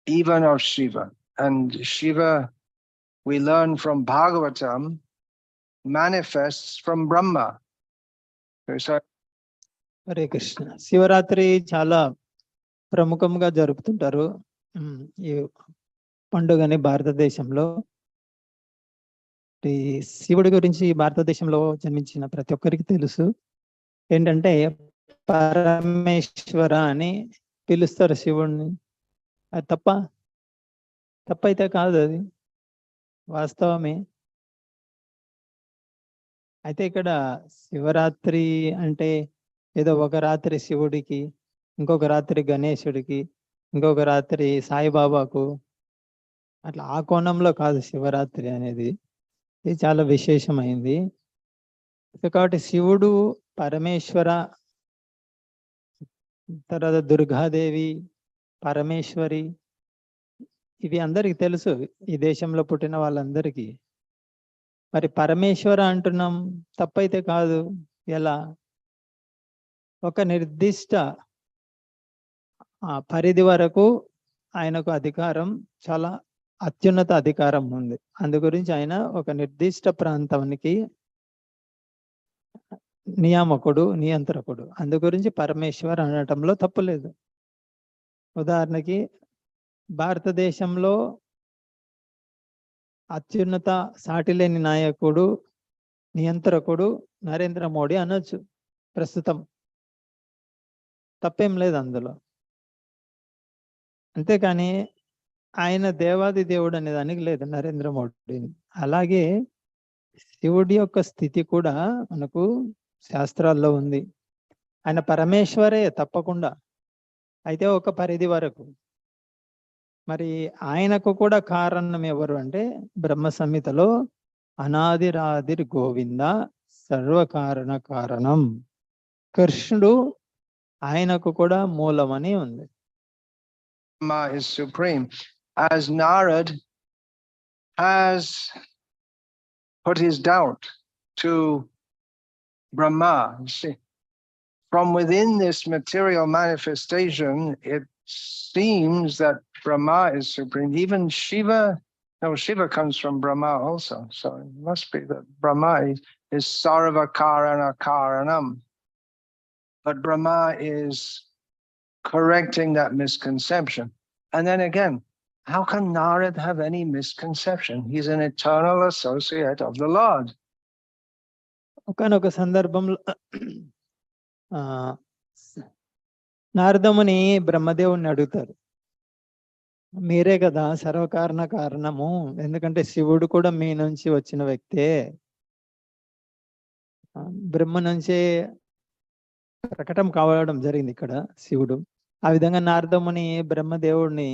even of Shiva. And Shiva, we learn from Bhagavatam, manifests from Brahma. So, Hare Krishna. Shivaratri చాలా ప్రముఖంగా జరుపుతుంటారు ఈ పండుగని భారతదేశంలో. ఈ శివుడి గురించి భారతదేశంలో జన్మించిన ప్రతి ఒక్కరికి తెలుసు. ఏంటంటే పరమేశ్వర అని పిలుస్తారు శివుడిని. అది తప్పైతే కాదు, అది వాస్తవమే. అయితే ఇక్కడ శివరాత్రి అంటే ఏదో ఒక రాత్రి శివుడికి, ఇంకొక రాత్రి గణేశుడికి, ఇంకొక రాత్రి సాయిబాబాకు, అట్లా ఆ కోణంలో కాదు శివరాత్రి అనేది. ఇది చాలా విశేషమైంది. కాబట్టి శివుడు, పరమేశ్వర, తర్వాత దుర్గాదేవి, పరమేశ్వరి, ఇవి అందరికి తెలుసు, ఈ దేశంలో పుట్టిన వాళ్ళందరికీ. మరి పరమేశ్వర అంటున్నాం, తప్పైతే కాదు. ఎలా? ఒక నిర్దిష్ట పరిధి వరకు ఆయనకు అధికారం, చాలా అత్యున్నత అధికారం ఉంది. అందు గురించి ఆయన ఒక నిర్దిష్ట ప్రాంతానికి నియామకుడు, నియంత్రకుడు. అందు గురించి పరమేశ్వర్ అనటంలో తప్పులేదు. ఉదాహరణకి భారతదేశంలో అత్యున్నత సాటిలేని నాయకుడు, నియంత్రకుడు నరేంద్ర మోడీ అనొచ్చు ప్రస్తుతం. తప్పేం లేదు అందులో. అంతేకాని ఆయన దేవాది దేవుడు అనే దానికి లేదు నరేంద్ర మోడీని. అలాగే శివుడి యొక్క స్థితి కూడా మనకు శాస్త్రాల్లో ఉంది. ఆయన పరమేశ్వరే తప్పకుండా, అయితే ఒక పరిధి వరకు. మరి ఆయనకు కూడా కారణం ఎవరు అంటే బ్రహ్మ సంహితలో అనాదిరాదిర్ గోవింద సర్వకారణ కారణం, కృష్ణుడు ఆయనకు కూడా మూలమని ఉంది. Brahma is supreme. As Narad has put his doubt to Brahma, you see, from within this material manifestation, it seems that Brahma is supreme. Even Shiva, no, Shiva comes from Brahma also. So it must be that Brahma is Sarva Karana Karanam. But Brahma is correcting that misconception. And then again, how can Narad have any misconception? He's an eternal associate of the Lord. ఒకనొక సందర్భంలో నారదముని బ్రహ్మదేవుని అడుగుతారు, మీరే కదా సర్వకారణ కారణము, ఎందుకంటే శివుడు కూడా మీ నుంచి వచ్చిన వ్యక్తే, బ్రహ్మ నుంచే ప్రకటన కావడం జరిగింది ఇక్కడ శివుడు. ఆ విధంగా నారదముని బ్రహ్మదేవుడిని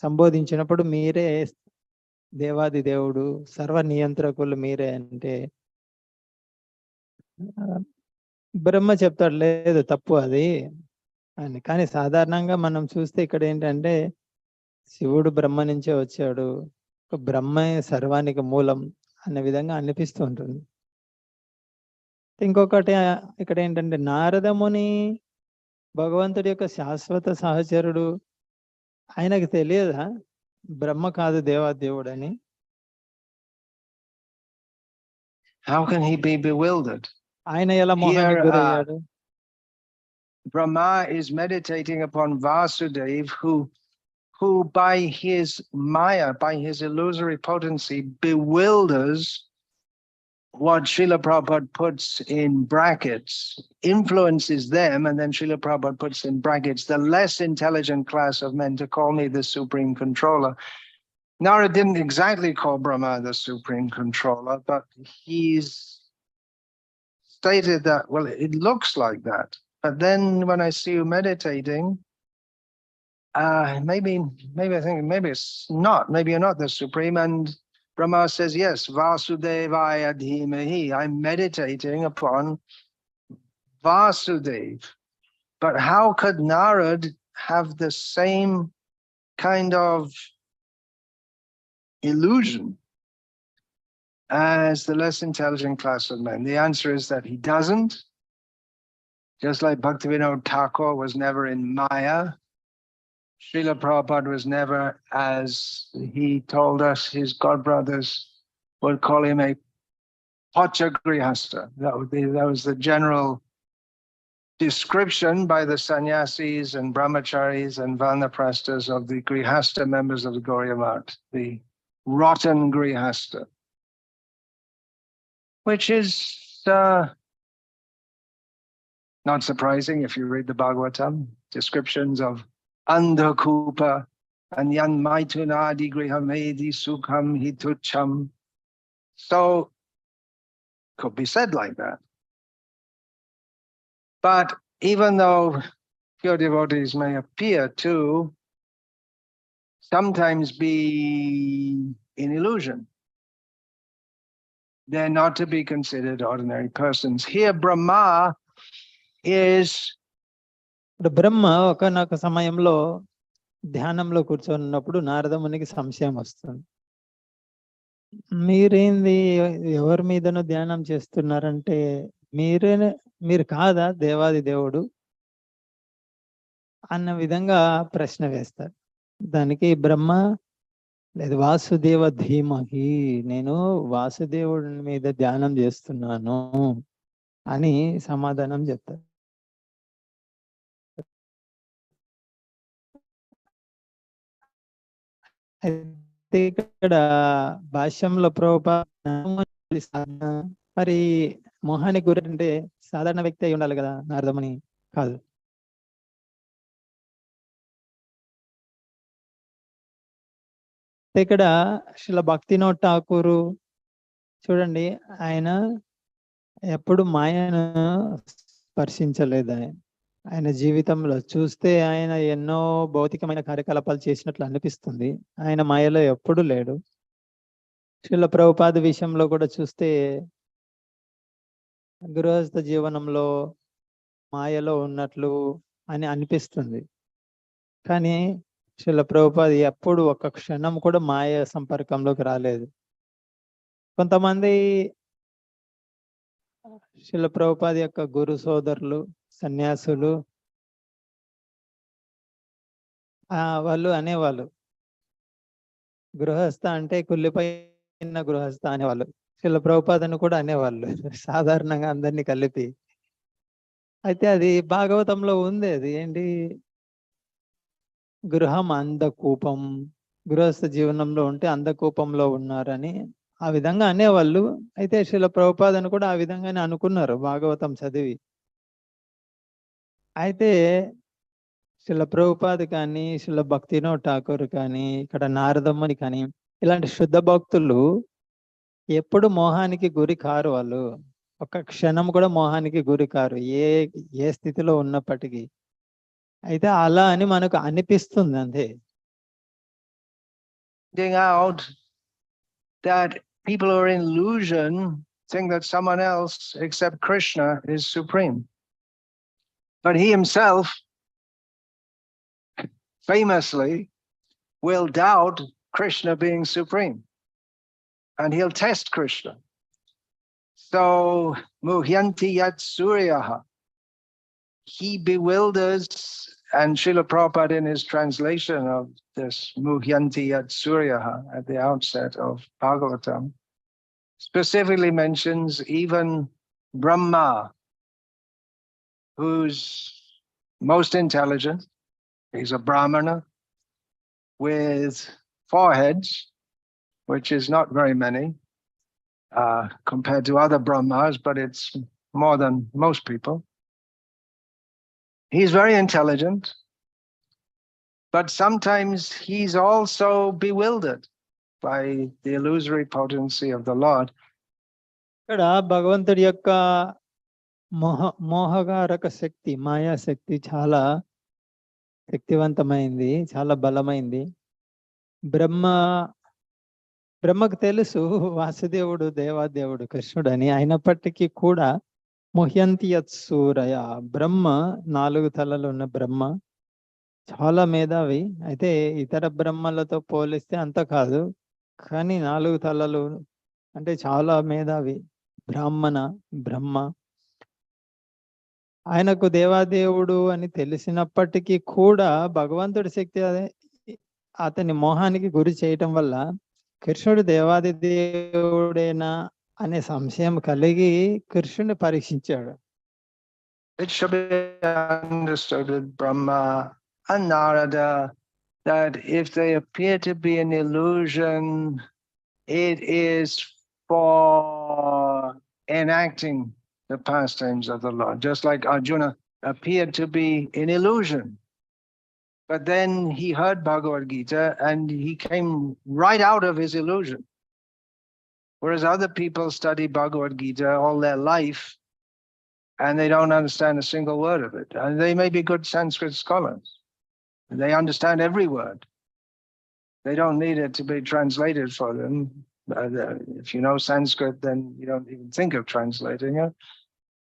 సంబోధించినప్పుడు మీరే దేవాది దేవుడు, సర్వ నియంత్రకులు మీరే అంటే బ్రహ్మ చెప్తాడు లేదు తప్పు అది అని. కానీ సాధారణంగా మనం చూస్తే ఇక్కడ ఏంటంటే శివుడు బ్రహ్మ నుంచే వచ్చాడు, బ్రహ్మే సర్వానికి మూలం అనే విధంగా అనిపిస్తూ ఉంటుంది. ఇంకొకటి ఇక్కడ ఏంటంటే నారదముని భగవంతుడి యొక్క శాశ్వత సహచరుడు, ఆయనకు తెలియదా బ్రహ్మ కాదు దేవాదేవుడు అని? How can he be bewildered? ఆయన ఎలా మోహానికి గురయ్యాడు? Brahma is meditating upon Vasudev, who by his maya, by his illusory potency, bewilders what Srila Prabhupada puts in brackets, influences them, and then Srila Prabhupada puts in brackets the less intelligent class of men to call me the supreme controller. Narad didn't exactly call Brahma the supreme controller, but he's stated that, well, it looks like that. But then when I see you meditating, maybe I think maybe it's not, maybe you're not the supreme. And Brahma says, yes, Vasudevaya Dhimahi, I'm meditating upon Vasudev. But how could Narad have the same kind of illusion as the less intelligent class of men? The answer is that he doesn't. Just like Bhaktivinoda Thakur was never in Maya, Srila Prabhupada was never, as he told us, his godbrothers would call him a Pachagrihasta. That was the general description by the sannyasis and brahmacharis and vanaprasthas of the grihasta members of the Gauriya Math, the rotten grihasta, which is not surprising if you read the Bhagavatam, descriptions of Andhakupa and Yan Maitunadi Grihamedi Sukham Hitucham. So, could be said like that. But even though pure devotees may appear to sometimes be in illusion, they're not to be considered ordinary persons. Here, Brahma is ఇప్పుడు బ్రహ్మ ఒకనొక సమయంలో ధ్యానంలో కూర్చొన్నప్పుడు నారద మునికి సంశయం వస్తుంది. మీరేంది ఎవరి మీదనో ధ్యానం చేస్తున్నారంటే మీరు కాదా దేవాది దేవుడు అన్న విధంగా ప్రశ్న వేస్తారు. దానికి బ్రహ్మ లేదు వాసుదేవ ధీమహి, నేను వాసుదేవుడి మీద ధ్యానం చేస్తున్నాను అని సమాధానం చెప్తారు. అయితే ఇక్కడ భాష్యంలో మరి మోహానికి గురి అంటే సాధారణ వ్యక్తి అయి ఉండాలి కదా, నారదముని కాదు. ఇక్కడ శ్రీల భక్తినోట్ ఠాకూరు చూడండి, ఆయన ఎప్పుడు మాయను స్పర్శించలేదు. ఆయన జీవితంలో చూస్తే ఆయన ఎన్నో భౌతికమైన కార్యకలాపాలు చేసినట్లు అనిపిస్తుంది, ఆయన మాయలో ఎప్పుడు లేడు. శ్రీల ప్రభుపాద విషయంలో కూడా చూస్తే గృహస్థ జీవనంలో మాయలో ఉన్నట్లు అని అనిపిస్తుంది. కానీ శ్రీల ప్రభుపాద ఎప్పుడు ఒక్క క్షణం కూడా మాయ సంపర్కంలోకి రాలేదు. కొంతమంది శ్రీల ప్రభుపాద యొక్క గురు సోదరులు సన్యాసులు వాళ్ళు అనేవాళ్ళు, గృహస్థ అంటే కుళ్ళిపోయిన గృహస్థ అనేవాళ్ళు. శ్రీల ప్రభుపాదను కూడా అనేవాళ్ళు సాధారణంగా అందరినీ కలిపి. అయితే అది భాగవతంలో ఉంది, అది ఏంటి, గృహం అందకూపం, గృహస్థ జీవనంలో ఉంటే అందకూపంలో ఉన్నారని ఆ విధంగా అనేవాళ్ళు. అయితే శ్రీల ప్రభుపాదను కూడా ఆ విధంగానే అనుకున్నారు భాగవతం చదివి. అయితే శ్రీల ప్రభుపాద కానీ శ్రీల భక్తినోట్ ఠాకూర్ కానీ ఇక్కడ నారదమ్మని కానీ ఇలాంటి శుద్ధ భక్తులు ఎప్పుడు మోహానికి గురి కారు. వాళ్ళు ఒక్క క్షణం కూడా మోహానికి గురి కారు, ఏ స్థితిలో ఉన్నప్పటికీ. అయితే అలా అని మనకు అనిపిస్తుంది అంతే. out that people who are in illusion think that someone else except Krishna is supreme. But he himself famously will doubt Krishna being supreme, and he'll test Krishna. So, muhyanti yat suryaha, he bewilders, and Srila Prabhupada in his translation of this muhyanti yat suryaha at the outset of Bhagavatam specifically mentions even Brahma, who's most intelligent. He's a Brahmana with 4 heads, which is not very many compared to other Brahmas, but it's more than most people. He's very intelligent, but sometimes he's also bewildered by the illusory potency of the Lord. ఇక్కడ భగవంతుడి యొక్క మోహగారక శక్తి, మాయా శక్తి చాలా శక్తివంతమైంది, చాలా బలమైంది. బ్రహ్మకు తెలుసు వాసుదేవుడు దేవాదేవుడు కృష్ణుడు అని, అయినప్పటికీ కూడా ముహ్యంతి యత్ సూరయ, బ్రహ్మ 4 తలలు ఉన్న బ్రహ్మ చాలా మేధావి. అయితే ఇతర బ్రహ్మలతో పోలిస్తే అంత కాదు, కానీ 4 తలలు అంటే చాలా మేధావి బ్రహ్మ. ఆయనకు దేవాదేవుడు అని తెలిసినప్పటికీ కూడా భగవంతుడి శక్తి అతని మోహానికి గురి చేయటం వల్ల కృష్ణుడు దేవాది దేవుడేనా అనే సంశయం కలిగి కృష్ణుని పరీక్షించాడు. It should be understood with Brahma and Narada that if they appear to be an illusion, it is for enacting the pastimes of the Lord. Just like Arjuna appeared to be an illusion, but then he heard Bhagavad Gita and he came right out of his illusion. Whereas other people study Bhagavad Gita all their life and they don't understand a single word of it. And they may be good Sanskrit scholars. They understand every word. They don't need it to be translated for them. If you know Sanskrit, then you don't even think of translating it.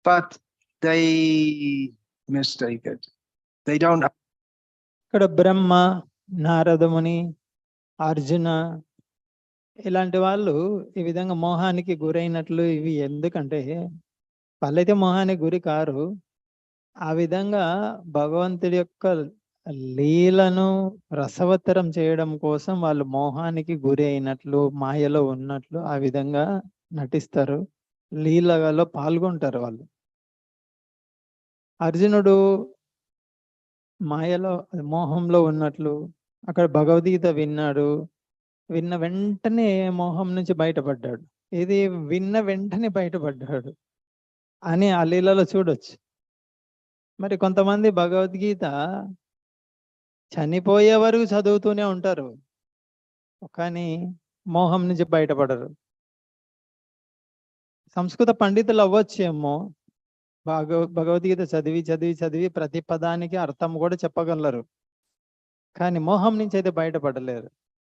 But they mistake it. They don't. ఇక్కడ బ్రహ్మ, నారదముని, అర్జున ఇలాంటి వాళ్ళు ఈ విధంగా మోహానికి గురైనట్లు ఇవి ఎందుకంటే వాళ్ళైతే మోహానికి గురి car. ఆ విధంగా భగవంతుడి యొక్క లీలను రసవత్తరం చేయడం కోసం వాళ్ళు మోహానికి గురి అయినట్లు, మాయలో ఉన్నట్లు ఆ విధంగా నటిస్తారు, లీలలో పాల్గొంటారు వాళ్ళు. అర్జునుడు మాయలో మోహంలో ఉన్నట్లు అక్కడ భగవద్గీత విన్నాడు, విన్న వెంటనే మోహం నుంచి బయటపడ్డాడు. ఇది విన్న వెంటనే బయటపడ్డాడు అని ఆ లీలలో చూడొచ్చు. మరి కొంతమంది భగవద్గీత చనిపోయే వరకు చదువుతూనే ఉంటారు, కానీ మోహం నుంచి బయటపడరు. సంస్కృత పండితులు అవ్వచ్చేమో, భగవద్గీత చదివి చదివి చదివి ప్రతి పదానికి అర్థం కూడా చెప్పగలరు, కానీ మోహం నుంచి అయితే బయటపడలేరు.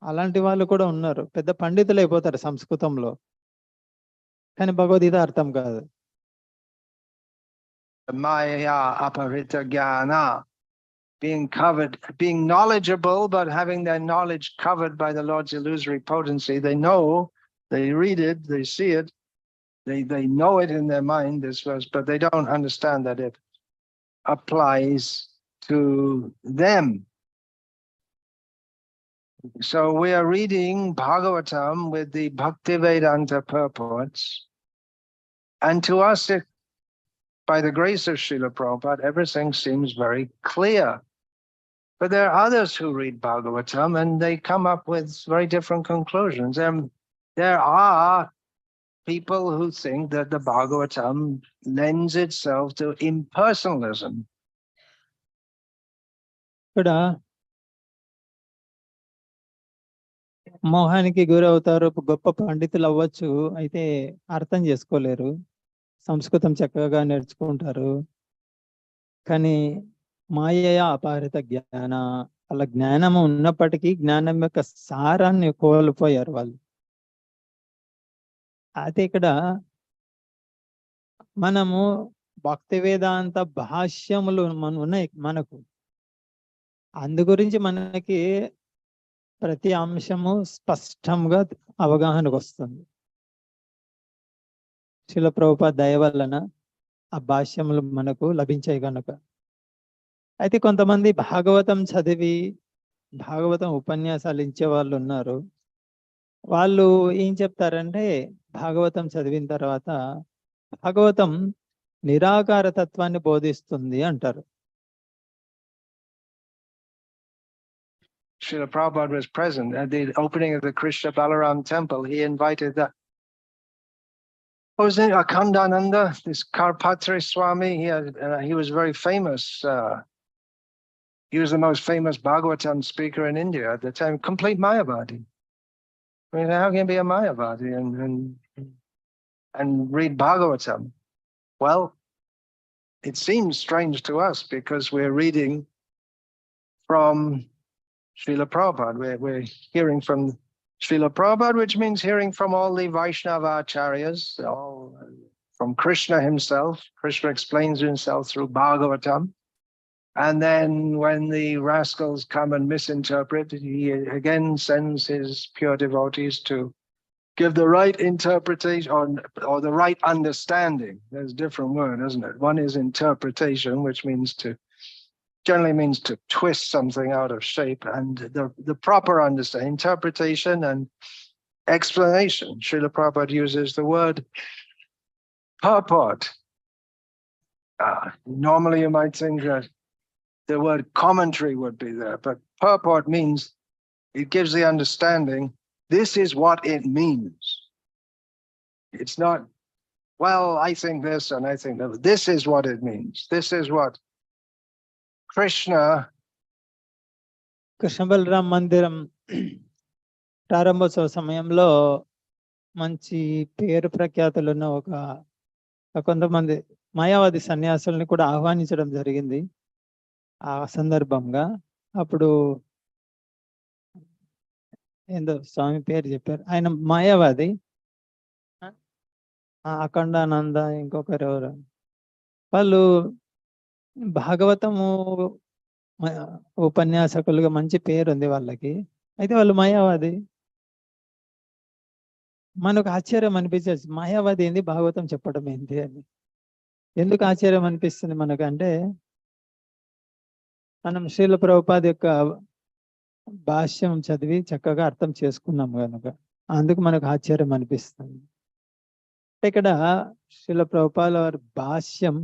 అలాంటి వాళ్ళు కూడా ఉన్నారు. పెద్ద పండితులు అయిపోతారు సంస్కృతంలో, కానీ భగవద్గీత అర్థం కాదు. Maya aparita jnana, being covered, being knowledgeable, but having their knowledge covered by the Lord's illusory potency. They know, they read it, they see it, they know it in their mind, this verse, but they don't understand that it applies to them. So we are reading Bhagavatam with the Bhaktivedanta purports, and to us, by the grace of Srila Prabhupada, everything seems very clear. But there are others who read Bhagavatam and they come up with very different conclusions. And there are people who think that the Bhagavatam lends itself to impersonalism. ఇక్కడ మోహానికి గురవుతారు, గొప్ప పండితులు అవ్వచ్చు, అయితే అర్థం చేసుకోలేరు, సంస్కృతం చక్కగా నేర్చుకుంటారు, కానీ మాయయ అపహరిత జ్ఞాన, వాళ్ళ జ్ఞానం ఉన్నప్పటికీ జ్ఞానం యొక్క సారాన్ని కోల్పోయారు వాళ్ళు. అయితే ఇక్కడ మనము భక్తి వేదాంత భాష్యములు ఉన్నాయి మనకు, అందు గురించి మనకి ప్రతి అంశము స్పష్టంగా అవగాహనకు వస్తుంది. శ్రీల ప్రభుపాద దయ వలన ఆ భాష్యములు మనకు లభించాయి కనుక. అయితే కొంతమంది భాగవతం చదివి భాగవతం ఉపన్యాసాలు ఇచ్చే వాళ్ళు ఉన్నారు. వాళ్ళు ఏం చెప్తారంటే భాగవతం చదివిన తర్వాత భాగవతం నిరాకార తత్వాన్ని బోధిస్తుంది అంటారు. Srila Prabhupada was present at the opening of the Krishna Balaram temple. He invited the Akhandananda, this Karpatri Swami. He was very famous. He was the most famous Bhagavatam speaker in India at the time. Complete Mayavadi. I mean, how can you be a Mayavadi and read Bhagavatam? Well, it seems strange to us because we're reading from Srila Prabhupada. We're hearing from Srila Prabhupada, which means hearing from all the Vaishnava acharyas, all from Krishna himself. Krishna explains himself through Bhagavatam. And then when the rascals come and misinterpret, he again sends his pure devotees to give the right interpretation or the right understanding. There's a different word, isn't it? One is interpretation, which generally means to twist something out of shape, and the proper understanding, interpretation and explanation. Srila Prabhupada uses the word purport. Normally you might think that the word commentary would be there, but purport means it gives the understanding, this is what it means. It's not, well, I think this and I think that. This is what it means. This is what Krishna. Krishna Balaram మందిరం ప్రారంభోత్సవ సమయంలో మంచి పేరు ప్రఖ్యాతులు ఉన్న కొంతమంది మాయావాది సన్యాసుల్ని కూడా ఆహ్వానించడం జరిగింది. ఆ సందర్భంగా అప్పుడు ఏందో స్వామి పేరు చెప్పారు, ఆయన మాయావాది, అఖండానంద, ఇంకొకరు ఎవరు, వాళ్ళు భాగవతము ఉపన్యాసకులుగా మంచి పేరు ఉంది వాళ్ళకి. అయితే వాళ్ళు మాయావాది. మనకు ఆశ్చర్యం అనిపించచ్చు, మాయావాది ఏంది భాగవతం చెప్పడం ఏంటి అని. ఎందుకు ఆశ్చర్యం అనిపిస్తుంది మనకంటే, మనం శ్రీల ప్రభుపాద యొక్క భాష్యం చదివి చక్కగా అర్థం చేసుకున్నాం కనుక అందుకు మనకు ఆశ్చర్యం అనిపిస్తుంది. ఇక్కడ శ్రీల ప్రభుపాద వారి భాష్యం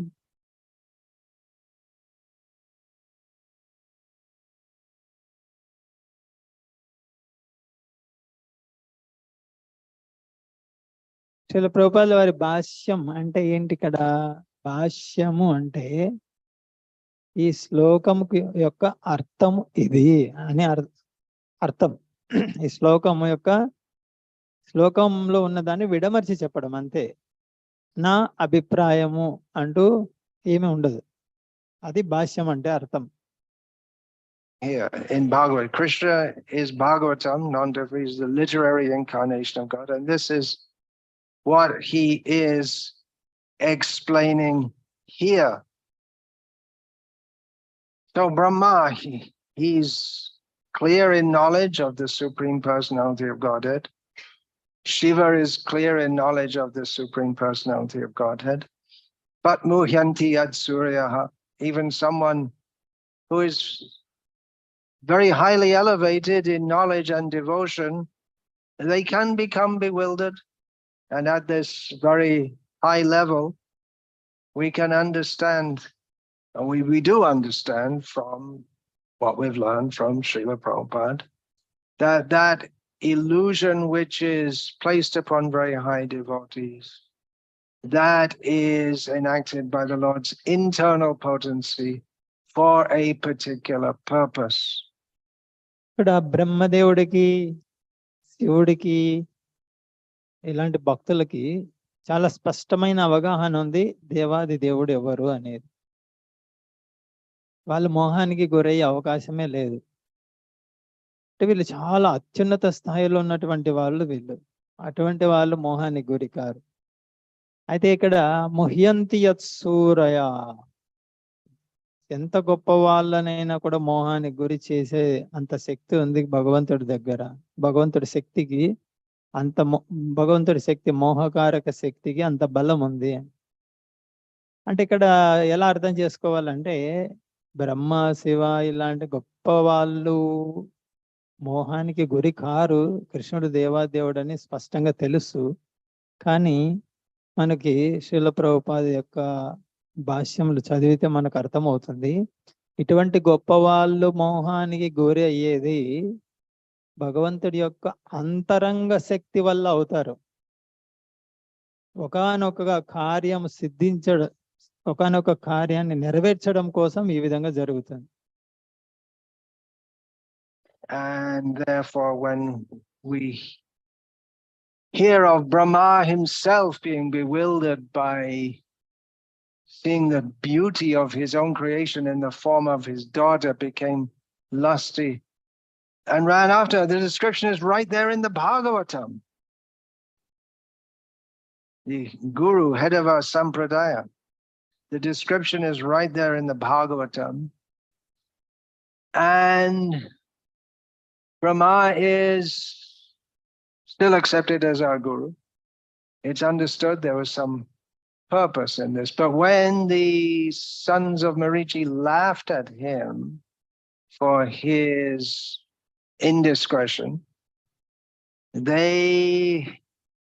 శ్రీల ప్రభుపాద వారి భాష్యం అంటే ఏంటి? ఇక్కడ భాష్యము అంటే ఈ శ్లోకము యొక్క అర్థము ఇది అని అర్థం. ఈ శ్లోకంలో ఉన్నదాన్ని విడమర్చి చెప్పడం అంతే. నా అభిప్రాయము అంటూ ఏమీ ఉండదు. అది భాష్యం అంటే అర్థం. Here in Bhagavad, Krishna is Bhagavatam, non-different, is the literary incarnation of God, and this is what he is explaining here. So Brahma, he's clear in knowledge of the Supreme Personality of Godhead. Shiva is clear in knowledge of the Supreme Personality of Godhead. But muhyanti ad suryaha, even someone who is very highly elevated in knowledge and devotion, they can become bewildered. And at this very high level, we can understand, and we do understand from what we've learned from Srila Prabhupada, that illusion which is placed upon very high devotees, that is enacted by the Lord's internal potency for a particular purpose. ఇక్కడ బ్రహ్మదేవుడికి, శివుడికి, ఇలాంటి భక్తులకి చాలా స్పష్టమైన అవగాహన ఉంది దేవాది దేవుడు ఎవరు అనేది. వాళ్ళు మోహానికి గురయ్యే అవకాశమే లేదు. అంటే వీళ్ళు చాలా అత్యున్నత స్థాయిలో ఉన్నటువంటి వాళ్ళు వీళ్ళు. అటువంటి వాళ్ళు మోహానికి గురి కారు. అయితే ఇక్కడ ముహ్యంతి యత్సూరయ, ఎంత గొప్ప వాళ్ళనైనా కూడా మోహానికి గురి చేసే అంత శక్తి ఉంది భగవంతుడి దగ్గర. భగవంతుడి శక్తికి భగవంతుడి శక్తి, మోహకారక శక్తికి అంత బలం ఉంది. అంటే ఇక్కడ ఎలా అర్థం చేసుకోవాలంటే, బ్రహ్మ, శివ ఇలాంటి గొప్ప వాళ్ళు మోహానికి గురి కారు. కృష్ణుడు దేవాదేవుడు అని స్పష్టంగా తెలుసు. కానీ మనకి శ్రీల ప్రభుపాద యొక్క భాష్యములు చదివితే మనకు అర్థమవుతుంది, ఇటువంటి గొప్ప వాళ్ళు మోహానికి గురి అయ్యేది భగవంతుడి యొక్క అంతరంగ శక్తి వల్ల అవుతారు. ఒకానొక కార్యం సిద్ధించడం, ఒకానొక కార్యాన్ని నెరవేర్చడం కోసం ఈ విధంగా జరుగుతుంది. And therefore, when we hear of Brahma himself being bewildered by seeing the beauty of his own creation in the form of his daughter, became lusty and ran after. The description is right there in the Bhagavatam. The Guru, head of our Sampradaya, the description is right there in the Bhagavatam. And Brahma is still accepted as our guru. It's understood there was some purpose in this. But when the sons of Marichi laughed at him for his indiscretion, they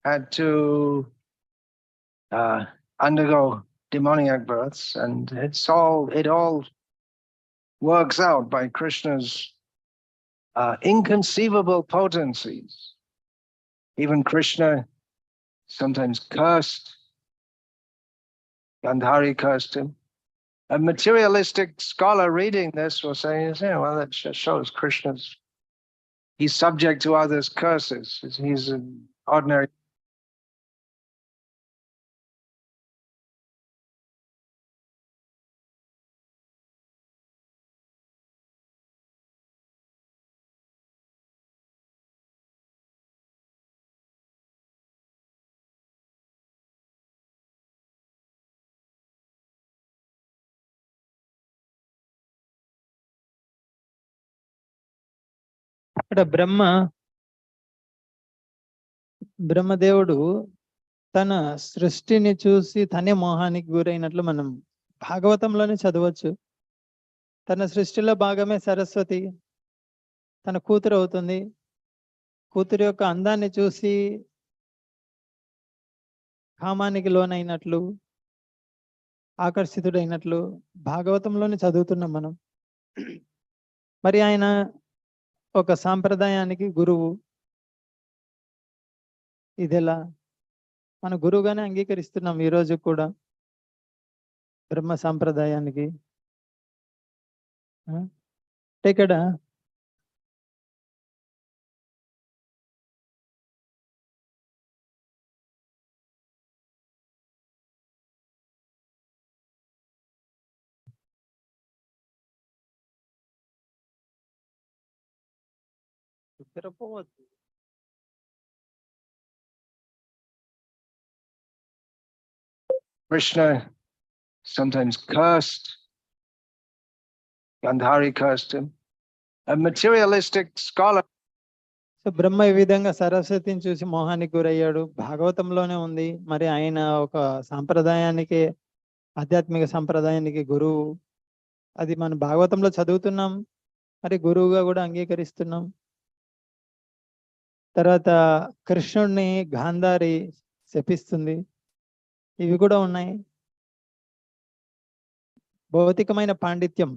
had to undergo demoniac births, and it all works out by Krishna's inconceivable potencies. Even Krishna sometimes cursed. Gandhari cursed him. A materialistic scholar reading this will say, yeah, well, that just shows he's subject to others' curses. He's an ordinary. ఇక్కడ బ్రహ్మదేవుడు తన సృష్టిని చూసి తనే మోహానికి గురైనట్లు మనం భాగవతంలోనే చదవచ్చు. తన సృష్టిలో భాగమే సరస్వతి తన కూతురు అవుతుంది. కూతురు యొక్క అందాన్ని చూసి కామానికి లోనైనట్లు ఆకర్షితుడైనట్లు భాగవతంలోనే చదువుతున్నాం మనం. మరి ఆయన ఒక సాంప్రదాయానికి గురువు. ఇదెలా మన గురువుగానే అంగీకరిస్తున్నాం ఈ రోజు కూడా బ్రహ్మ సాంప్రదాయానికి. ఇక్కడ ఉత్తరపోవద్దు. Krishna sometimes cursed. Gandhari cursed him. A materialistic scholar. So Brahma ఈ విధంగా సరస్వతిని చూసి మోహానికి గురయ్యాడు. భాగవతంలోనే ఉంది. మరి ఆయన ఒక సాంప్రదాయానికి ఆధ్యాత్మిక సంప్రదాయానికి గురువు. అది మనం భాగవతంలో చదువుతున్నాం. మరి గురువుగా కూడా అంగీకరిస్తున్నాం. తర్వాత కృష్ణుడిని గాంధారి శపిస్తుంది. ఇవి కూడా ఉన్నాయి. భౌతికమైన పాండిత్యం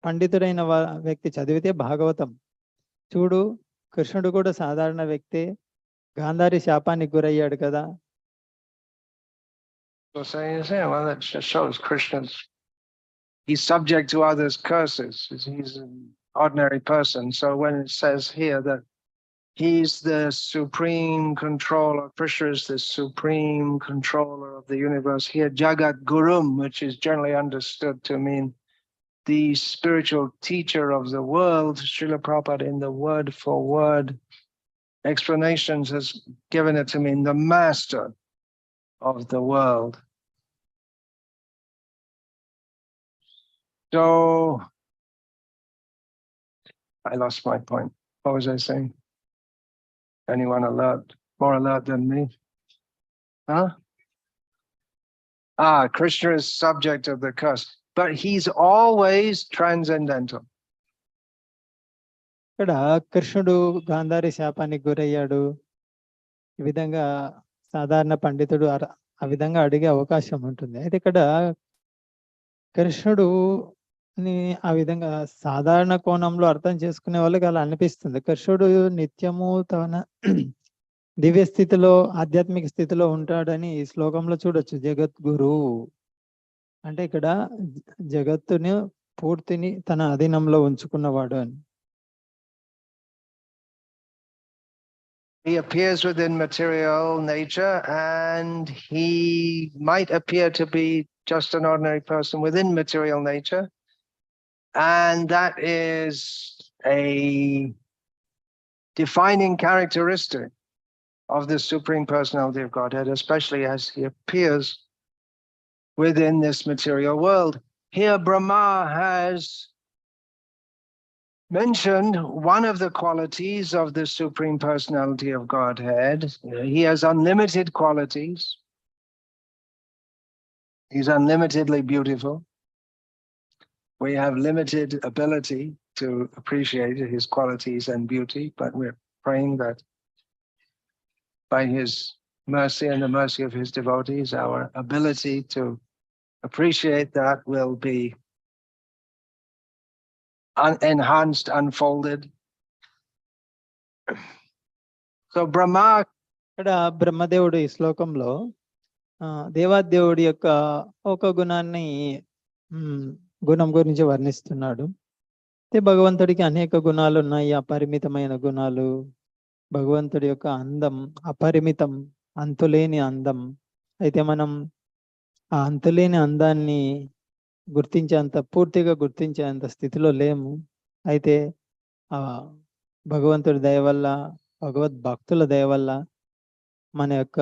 పండితుడైన వ్యక్తి చదివితే భాగవతం చూడు, కృష్ణుడు కూడా సాధారణ వ్యక్తే, గాంధారి శాపానికి గురయ్యాడు కదా. Well, that just shows he's subject to others' curses. He's an ordinary person. So when it says here that he's the supreme controller, Krishna is the supreme controller of the universe. Here, Jagat Gurum, which is generally understood to mean the spiritual teacher of the world, Srila Prabhupada in the word for word explanations has given it to mean the master of the world. So, I lost my point. What was I saying? Anyone alert? More alert than me? Huh? Krishna is subject of the curse, but he's always transcendental. ఇక్కడ కృష్ణుడు గాంధారి శాపానికి గురయ్యాడు. ఈ విధంగా సాధారణ పండితుడు ఆ విధంగా అడిగే అవకాశం ఉంటుంది. అయితే ఇక్కడ కృష్ణుడు ఆ విధంగా సాధారణ కోణంలో అర్థం చేసుకునే వాళ్ళకి అలా అనిపిస్తుంది. కృష్ణుడు నిత్యము తన దివ్య స్థితిలో ఆధ్యాత్మిక స్థితిలో ఉంటాడని ఈ శ్లోకంలో చూడొచ్చు. జగద్గురు అంటే ఇక్కడ జగత్తుని పూర్తిని తన అధీనంలో ఉంచుకున్నవాడు అని. He appears within material nature, and he might appear to be just an ordinary person within material nature, and that is a defining characteristic of the Supreme Personality of Godhead, especially as he appears within this material world. Here Brahma has mentioned one of the qualities of the Supreme Personality of Godhead. He has unlimited qualities. He's unlimitedly beautiful. We have limited ability to appreciate his qualities and beauty, but we're praying that by his mercy and the mercy of his devotees, our ability to appreciate that will be enhanced, unfolded. So Brahma, ఇక్కడ బ్రహ్మదేవుడు ఈ శ్లోకంలో దేవాదేవుడి యొక్క ఒక గుణాన్ని గుణం గురించి వర్ణిస్తున్నాడు. భగవంతుడికి అనేక గుణాలు ఉన్నాయి, అపరిమితమైన గుణాలు. భగవంతుడి యొక్క అందం అపరిమితం, అంతులేని అందం. అయితే మనం ఆ అంతులేని అందాన్ని పూర్తిగా గుర్తించేంత స్థితిలో లేము. అయితే ఆ భగవంతుడి దయ వల్ల, భగవద్ భక్తుల దయ వల్ల మన యొక్క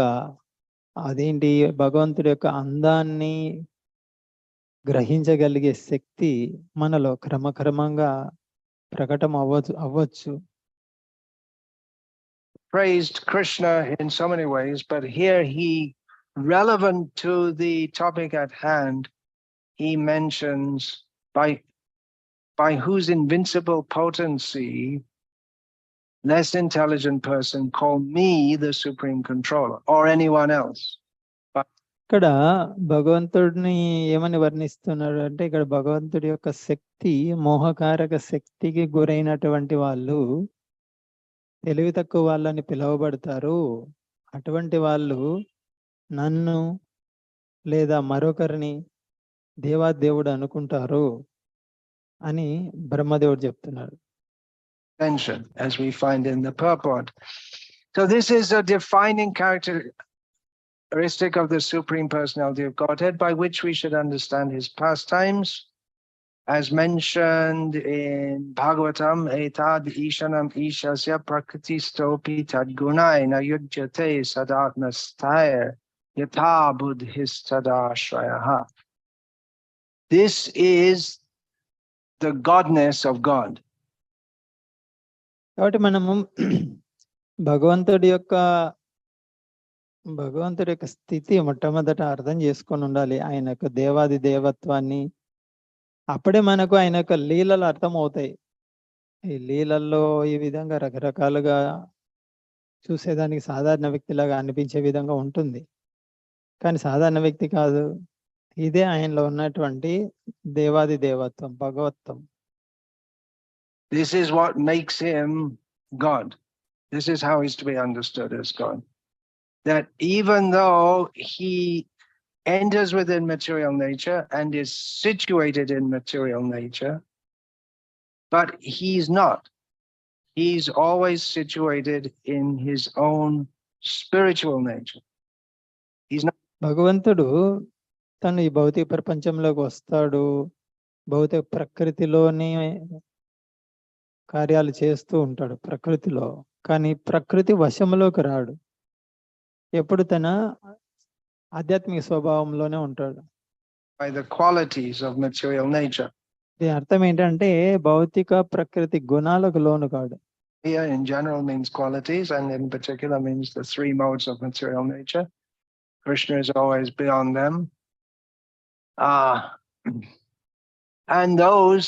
భగవంతుడి యొక్క అందాన్ని గ్రహించగలిగే శక్తి మనలో క్రమక్రమంగా ప్రకటన అవ్వచ్చు. praised Krishna in so many ways, but here he, relevant to the topic at hand, he mentions by whose invincible potency less intelligent person call me the supreme controller or anyone else. ఇక్కడ భగవంతుడిని ఏమని వర్ణిస్తున్నాడు అంటే, ఇక్కడ భగవంతుడి యొక్క శక్తి, మోహకారక శక్తికి గురైనటువంటి వాళ్ళు తెలివి తక్కువ వాళ్ళని పిలువబడతారు. అటువంటి వాళ్ళు నన్ను లేదా మరొకరిని దేవాదేవుడు అనుకుంటారు అని బ్రహ్మదేవుడు చెప్తున్నాడు. As we find in the purport. So this is a defining characteristic of the Supreme Personality of Godhead, by which we should understand his pastimes. As mentioned in Bhagavatam, etad ishanam ishasya prakriti stopi tadgunaina yujyate sadatmastaya yatha buddhistadashraya. This is the godness of God. కాబట్టి మనము భగవంతుడి యొక్క స్థితి మొట్టమొదట అర్థం చేసుకొని ఉండాలి. ఆయన యొక్క దేవాది దేవత్వాన్ని. అప్పుడే మనకు ఆయన యొక్క లీలలు అర్థం అవుతాయి. ఈ లీలల్లో ఈ విధంగా రకరకాలుగా చూసేదానికి సాధారణ వ్యక్తిలాగా అనిపించే విధంగా ఉంటుంది, కానీ సాధారణ వ్యక్తి కాదు. ఇదే ఆయనలో ఉన్నటువంటి దేవాది దేవత్వం, భగవత్వం. This is what makes him God. This is how he's to be understood as God. That even though he enters within material nature and is situated in material nature, but he's not. He's always situated in his own spiritual nature. He's not. భగవంతుడు తను ఈ భౌతిక ప్రపంచంలోకి వస్తాడు, భౌతిక ప్రకృతిలోని కార్యాలు చేస్తూ ఉంటాడు ప్రకృతిలో, కానీ ప్రకృతి వశంలోకి రాడు. ఎప్పుడు తన ఆధ్యాత్మిక స్వభావంలోనే ఉంటాడు. By the qualities of material nature. దీని అర్థం ఏంటంటే భౌతిక ప్రకృతి గుణాలకు లోను కాడు. Here in general means qualities, and in particular means the three modes of material nature. Krishna is always beyond them. And those,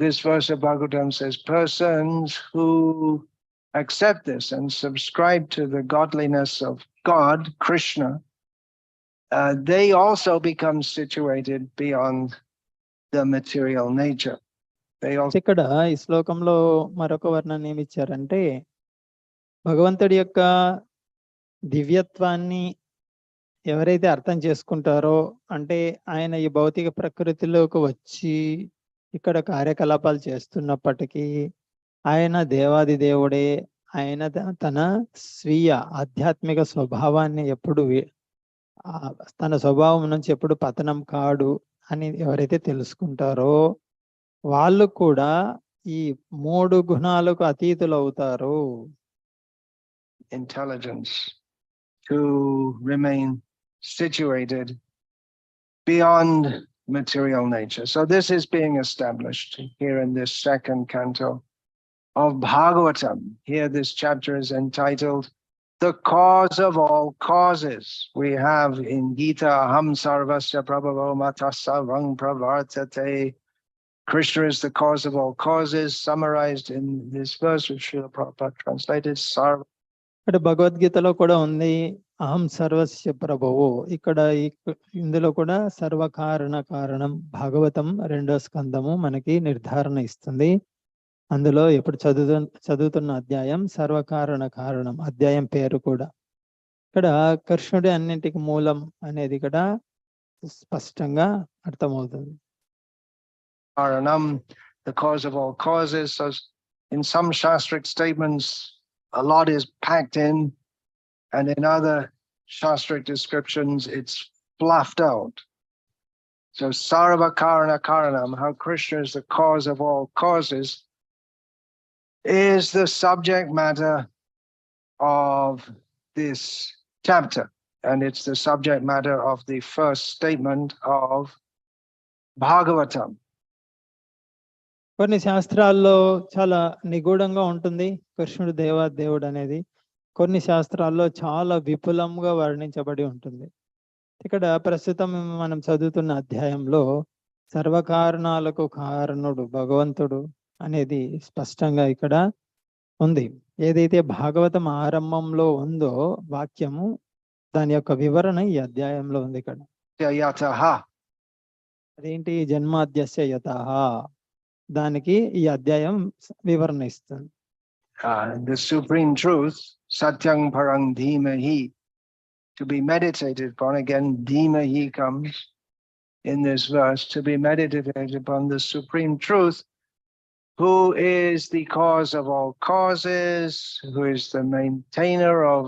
this verse of Bhagavatam says, persons who accept this and subscribe to the godliness of God, Krishna, they also become situated beyond the material nature. ఇక్కడ ఈ శ్లోకంలో మరొక వర్ణన ఏమి ఇచ్చారంటే, భగవంతుడి యొక్క దివ్యత్వాన్ని ఎవరైతే అర్థం చేసుకుంటారో, అంటే ఆయన ఈ భౌతిక ప్రకృతిలోకి వచ్చి ఇక్కడ కార్యకలాపాలు చేస్తున్నప్పటికీ ఆయన దేవాది దేవుడే. ఆయన తన స్వీయ ఆధ్యాత్మిక స్వభావాన్ని ఎప్పుడు, తన స్వభావం నుంచి ఎప్పుడు పతనం కాడు అని ఎవరైతే తెలుసుకుంటారో వాళ్ళు కూడా ఈ మూడు గుణాలకు అతీతులు అవుతారు. Intelligence to remain situated beyond material nature. So this is being established here in this second canto of Bhagavatam. Here this chapter is entitled The Cause of All Causes. We have in Gita, Aham Sarvasya Prabhavo Matasavang Pravartate. Krishna is the cause of all causes, summarized in this verse which Srila Prabhupada translated, Sarva. ఇక్కడ భగవద్గీతలో కూడా ఉంది అహం సర్వస్య ప్రభువు. ఇక్కడ ఇందులో కూడా సర్వకారణ కారణం భాగవతం 2వ స్కందము మనకి నిర్ధారణ ఇస్తుంది. అందులో ఇప్పుడు చదువుతున్న అధ్యాయం సర్వకారణ కారణం, అధ్యాయం పేరు కూడా. ఇక్కడ కృష్ణుడి అన్నింటికి మూలం అనేది ఇక్కడ స్పష్టంగా అర్థమవుతుంది. Karanam, the cause of all causes. So in some Shastric statements, a lot is packed in, and in other Shastric descriptions, it's fluffed out. So Sarva Karana Karanam, how Krishna is the cause of all causes, is the subject matter of this chapter. And it's the subject matter of the first statement of Bhagavatam. కొన్ని శాస్త్రాల్లో చాలా నిగూఢంగా ఉంటుంది కృష్ణుడు దేవుడు అనేది. కొన్ని శాస్త్రాల్లో చాలా విపులంగా వర్ణించబడి ఉంటుంది. ఇక్కడ ప్రస్తుతం మనం చదువుతున్న అధ్యాయంలో సర్వకారణాలకు కారణుడు భగవంతుడు అనేది స్పష్టంగా ఇక్కడ ఉంది. ఏదైతే భాగవతం ఆరంభంలో ఉందో వాక్యము, దాని యొక్క వివరణ ఈ అధ్యాయంలో ఉంది. ఇక్కడ అదేంటి? జన్మాద్యస్య యతః, దానికి ఈ అధ్యాయం వివరణ ఇస్తుంది. The supreme truth, satyang parang dhimahi, to be meditated upon. Again, dhimahi comes in this verse, to be meditated upon the supreme truth, who is the cause of all causes, who is the maintainer of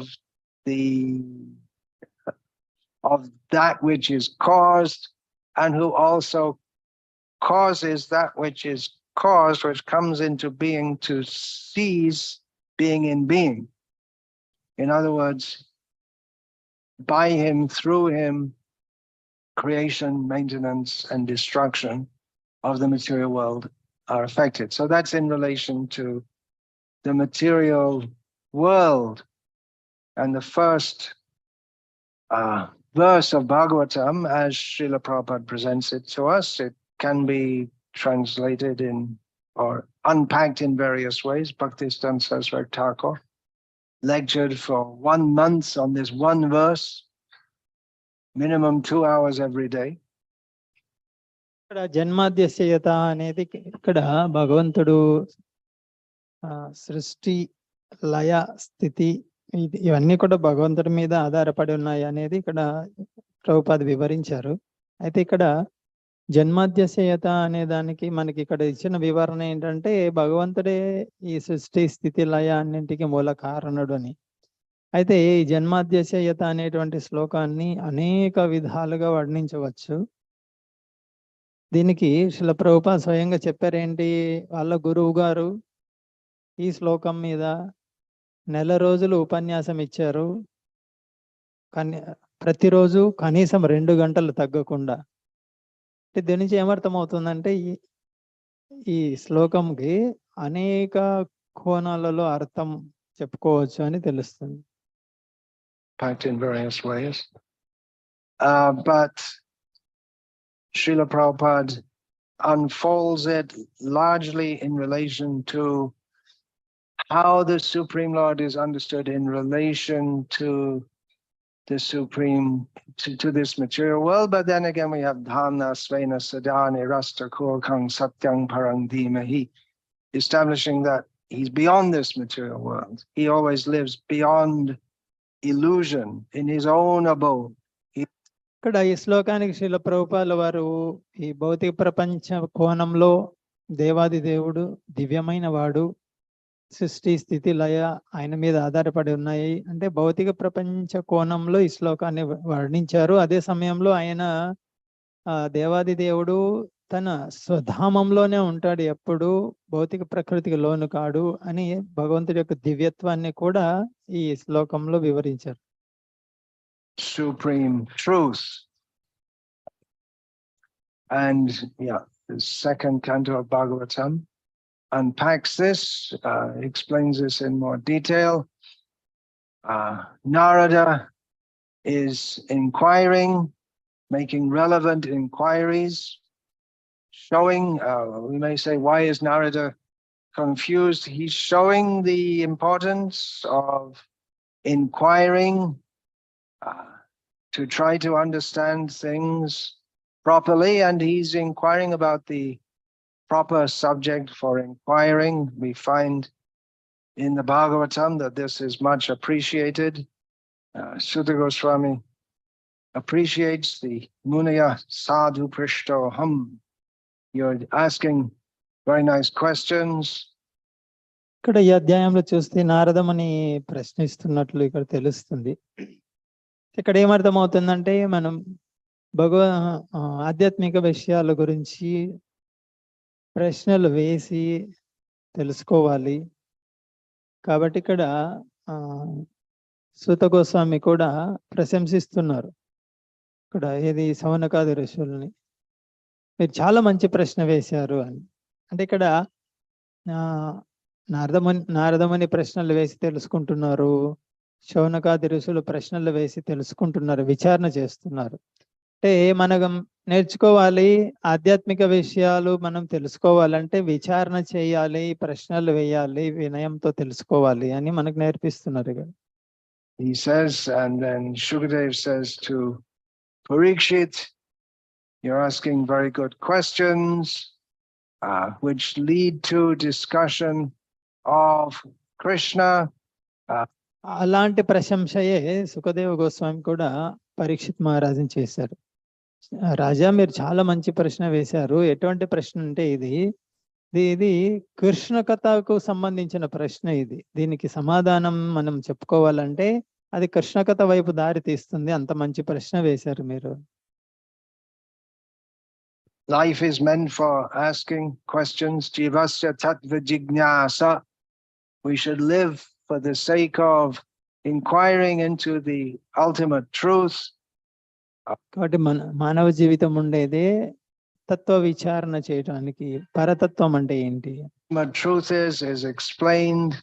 that which is caused, and who also causes that which is caused, which comes into being to cease being in being. In other words, by him, through him, creation, maintenance, and destruction of the material world are affected. So that's in relation to the material world. And the first verse of Bhagavatam, as Srila Prabhupada presents it to us, it can be translated in or unpacked in various ways. Bhaktistan Saraswati Thakur lectured for 1 month on this one verse, minimum 2 hours every day. ఇక్కడ జన్మాద్యస్యత అనేది ఇక్కడ భగవంతుడు సృష్టి, లయ, స్థితి ఇవన్నీ కూడా భగవంతుడి మీద ఆధారపడి ఉన్నాయి అనేది ఇక్కడ ప్రభుపాద వివరించారు. అయితే ఇక్కడ జన్మాద్యస్యత అనే దానికి మనకి ఇక్కడ ఇచ్చిన వివరణ ఏంటంటే భగవంతుడే ఈ సృష్టి, స్థితి, లయ అన్నింటికి మూల కారణుడు అని. అయితే ఈ జన్మాద్యస్యత అనేటువంటి శ్లోకాన్ని అనేక విధాలుగా వర్ణించవచ్చు. దీనికి శ్రీల ప్రభుపాద స్వయంగా చెప్పారేంటి? వాళ్ళ గురువు గారు ఈ శ్లోకం మీద 1 నెల రోజులు ఉపన్యాసం ఇచ్చారు, ప్రతిరోజు కనీసం 2 గంటలు తగ్గకుండా. దీని నుంచి ఏమర్థమవుతుందంటే ఈ శ్లోకంకి అనేక కోణాలలో అర్థం చెప్పుకోవచ్చు అని తెలుస్తుంది. Packed in various ways. But Srila Prabhupada unfolds it largely in relation to how the Supreme Lord is understood in relation to the Supreme, to this material world. But then again, we have Dhamna, Svena, Sadhani, Rasta, Kurkang, Satyang, Parang, Dhimahi, establishing that he's beyond this material world. He always lives beyond illusion in his own abode. ఇక్కడ ఈ శ్లోకానికి శ్రీల ప్రభుపాదుల వారు ఈ భౌతిక ప్రపంచ కోణంలో దేవాది దేవుడు, దివ్యమైన వాడు, సృష్టి, స్థితి, లయ ఆయన మీద ఆధారపడి ఉన్నాయి అంటే భౌతిక ప్రపంచ కోణంలో ఈ శ్లోకాన్ని వర్ణించారు. అదే సమయంలో ఆయన దేవాది దేవుడు తన స్వధామంలోనే ఉంటాడు, ఎప్పుడు భౌతిక ప్రకృతికి లోను కాడు అని భగవంతుడి యొక్క దివ్యత్వాన్ని కూడా ఈ శ్లోకంలో వివరించారు. Supreme truth. And the second canto of Bhagavatam, unpacks this, explains this in more detail. Narada is inquiring, making relevant inquiries, showing, we may say, why is Narada confused? He's showing the importance of inquiring to try to understand things properly, and he's inquiring about the proper subject for inquiring. We find in the Bhagavatam that this is much appreciated. Sutta Goswami appreciates the Munaya Sadhu Prishto Ham. You're asking very nice questions. ఇక్కడ ఈ అధ్యాయంలో చూస్తే నారదమని ప్రశ్నిస్తున్నట్లు ఇక్కడ తెలుస్తుంది. ఇక్కడ ఏమర్థమవుతుందంటే మనం ఆధ్యాత్మిక విషయాల గురించి ప్రశ్నలు వేసి తెలుసుకోవాలి. కాబట్టి ఇక్కడ సూత గోస్వామి కూడా ప్రశంసిస్తున్నారు ఇక్కడ ఏది సవనకాది ఋషుల్ని, మీరు చాలా మంచి ప్రశ్న వేశారు అని. అంటే ఇక్కడ నారదముని ప్రశ్నలు వేసి తెలుసుకుంటున్నారు, శౌనకాది ఋషులు ప్రశ్నలు వేసి తెలుసుకుంటున్నారు, విచారణ చేస్తున్నారు. అంటే మనం నేర్చుకోవాలి, ఆధ్యాత్మిక విషయాలు మనం తెలుసుకోవాలంటే విచారణ చేయాలి, ప్రశ్నలు వేయాలి, వినయంతో తెలుసుకోవాలి అని మనకు నేర్పిస్తున్నారు ఇక్కడ. He says, and then Shukadev says to Parikshit, you're asking very good questions, which lead to discussion of Krishna. అలాంటి ప్రశంసయే సుఖదేవ గోస్వామి కూడా పరీక్షిత్ మహారాజుని చేశారు. రాజా, మీరు చాలా మంచి ప్రశ్న వేశారు. ఎటువంటి ప్రశ్న అంటే ఇది కృష్ణ కథకు సంబంధించిన ప్రశ్న. దీనికి సమాధానం మనం చెప్పుకోవాలంటే అది కృష్ణ కథ వైపు దారి తీస్తుంది. అంత మంచి ప్రశ్న వేశారు మీరు. Life is meant for asking questions. Jivasya tattva jignasa. We should live for the sake of inquiring into the ultimate truth. కాబట్టి మానవ జీవితం ఉండేదే తత్వ విచారణ చేయడానికి. పరతత్వం అంటే ఏంటి? What truth is explained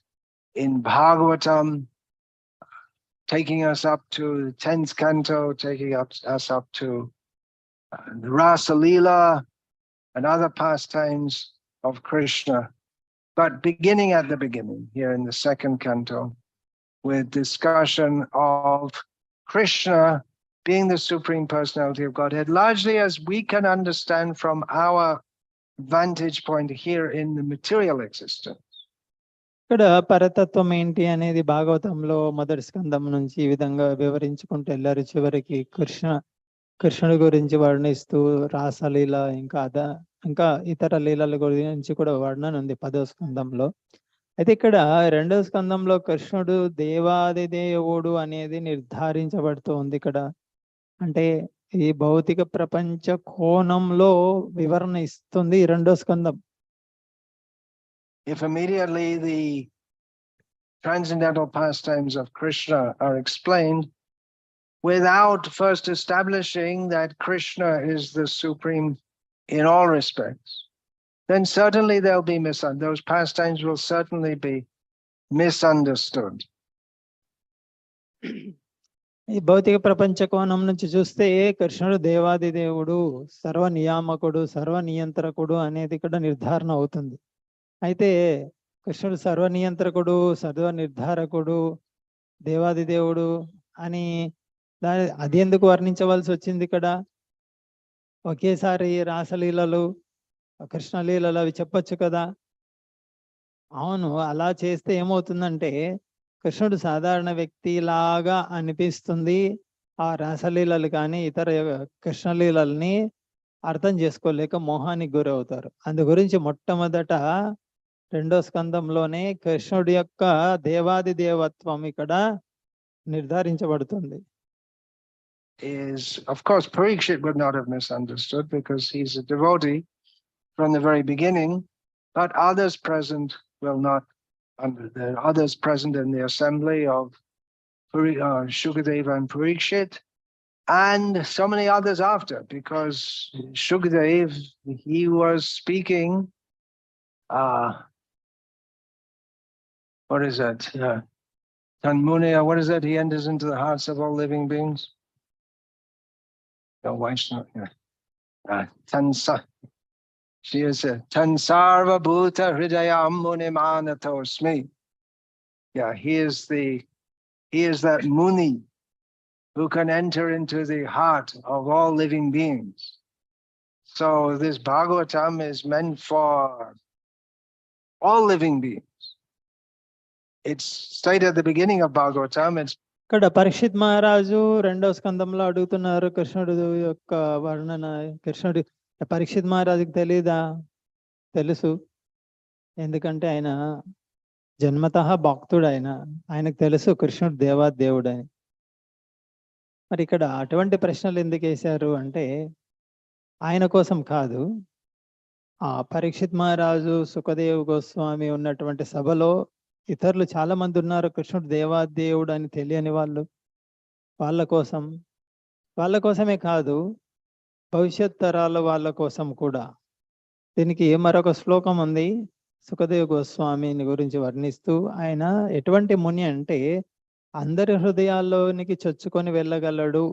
in Bhagavatam, taking us up to the 10th canto, taking us up to the Rasa Leela and other pastimes of Krishna. But beginning at the beginning, here in the 2nd canto, with discussion of Krishna being the Supreme Personality of Godhead, largely as we can understand from our vantage point here in the material existence. ఇక్కడ పరతత్వం ఏంటి అనేది భాగవతంలో మొదటి స్కందం నుంచి ఈ విధంగా వివరించుకుంటూ వెళ్ళారు. చివరికి కృష్ణుడి గురించి వర్ణిస్తూ రాసలీల ఇంకా ఇతర లీలల గురించి కూడా వర్ణన ఉంది 10వ స్కందంలో. అయితే ఇక్కడ 2వ స్కందంలో కృష్ణుడు దేవాది దేవుడు అనేది నిర్ధారించబడుతూ ఉంది. ఇక్కడ అంటే ఈ భౌతిక ప్రపంచ కోణంలో వివరణ ఇస్తుంది 2వ స్కందం. If immediately the transcendental pastimes of Krishna are explained without first establishing that Krishna is the supreme in all respects, then certainly there'll be those pastimes will certainly be misunderstood. ఈ భౌతిక ప్రపంచ కోణం నుంచి చూస్తే కృష్ణుడు దేవాది దేవుడు, సర్వ నియామకుడు, సర్వ నియంత్రకుడు అనేది ఇక్కడ నిర్ధారణ అవుతుంది. అయితే కృష్ణుడు సర్వ నియంత్రకుడు, సర్వ నిర్ధారకుడు, దేవాది దేవుడు అని అది ఎందుకు వర్ణించవలసి వచ్చింది? ఇక్కడ ఒకేసారి రాసలీలలు, కృష్ణలీలలు అవి చెప్పొచ్చు కదా. అవును, అలా చేస్తే ఏమవుతుందంటే కృష్ణుడు సాధారణ వ్యక్తిలాగా అనిపిస్తుంది. ఆ రాసలీలలు కానీ ఇతర కృష్ణలీలని అర్థం చేసుకోలేక మోహానికి గురవుతారు. అందు గురించి మొట్టమొదట 2వ స్కందంలోనే కృష్ణుడి యొక్క దేవాది దేవత్వం ఇక్కడ నిర్ధారించబడుతుంది. Of course, Parikshit would not have misunderstood because he's a devotee from the very beginning, but others present will not. There are others present in the assembly of Shukadeva and Parikshit, and so many others after, because Shukadeva, he was speaking what is that? Tanmunia, what is that? He enters into the hearts of all living beings. No, Vaishnava. Tansa. She is Tansarva Bhuta Hridayam Munimanatosmi. Yeah, he is that Muni who can enter into the heart of all living beings. So this Bhagavatam is meant for all living beings. It's stated at the beginning of Bhagavatam. It's ఇక్కడ పరీక్షిత్ మహారాజు రెండవ స్కందంలో అడుగుతున్నారు కృష్ణుడు యొక్క వర్ణన. కృష్ణుడు పరీక్షిత్ మహారాజుకి తెలీదా? తెలుసు, ఎందుకంటే ఆయన జన్మతః భక్తుడు. ఆయనకు తెలుసు కృష్ణుడు దేవాదేవుడని. మరి ఇక్కడ అటువంటి ప్రశ్నలు ఎందుకు వేశారు అంటే ఆయన కోసం కాదు. ఆ పరీక్షిత్ మహారాజు, సుఖదేవ్ గోస్వామి ఉన్నటువంటి సభలో ఇతరులు చాలా మంది ఉన్నారు కృష్ణుడు దేవాదేవుడు అని తెలియని వాళ్ళు. వాళ్ళ కోసమే కాదు, భవిష్యత్ తరాల వాళ్ళ కోసం కూడా. దీనికి మరొక శ్లోకం ఉంది సుఖదేవ్ గోస్వామిని గురించి వర్ణిస్తూ. ఆయన ఎటువంటి ముని అంటే అందరి హృదయాల్లోనికి చొచ్చుకొని వెళ్ళగలడు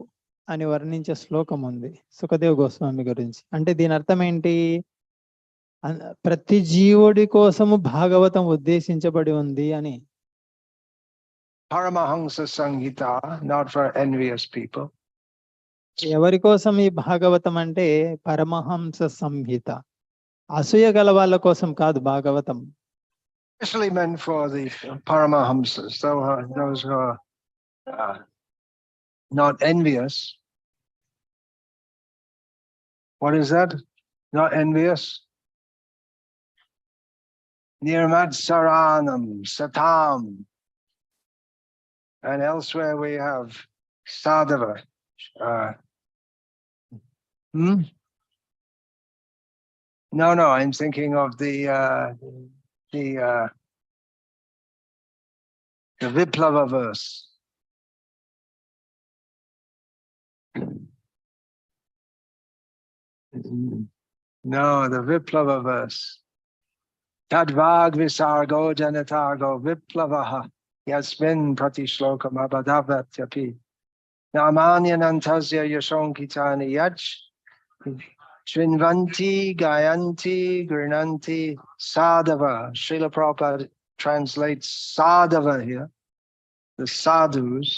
అని వర్ణించే శ్లోకం ఉంది సుఖదేవ్ గోస్వామి గురించి. అంటే దీని అర్థం ఏంటి? ప్రతి జీవుడి కోసము భాగవతం ఉద్దేశించబడి ఉంది అని. Paramahamsa Samhita, not for envious people. ఎవరి కోసం ఈ భాగవతం అంటే పరమహంస సంహిత, అసూయ గల వాళ్ళ కోసం కాదు Bhagavatam. Especially meant for the Paramahamsas, those who are not envious. What is that? Not envious? Nirmat Saranam, Satam. And elsewhere we have Sadhava. No, I'm thinking of the Viplava verse. No, the Viplava verse. Tadvag visargo janatargo viplavaha yasmin pratishlokam abhadavatyapi namanyanantasya yashonkitani yach Shrinvanti, Gayanti, Grinanti, Sadhava. Srila Prabhupada translates Sadhava here, the sadhus,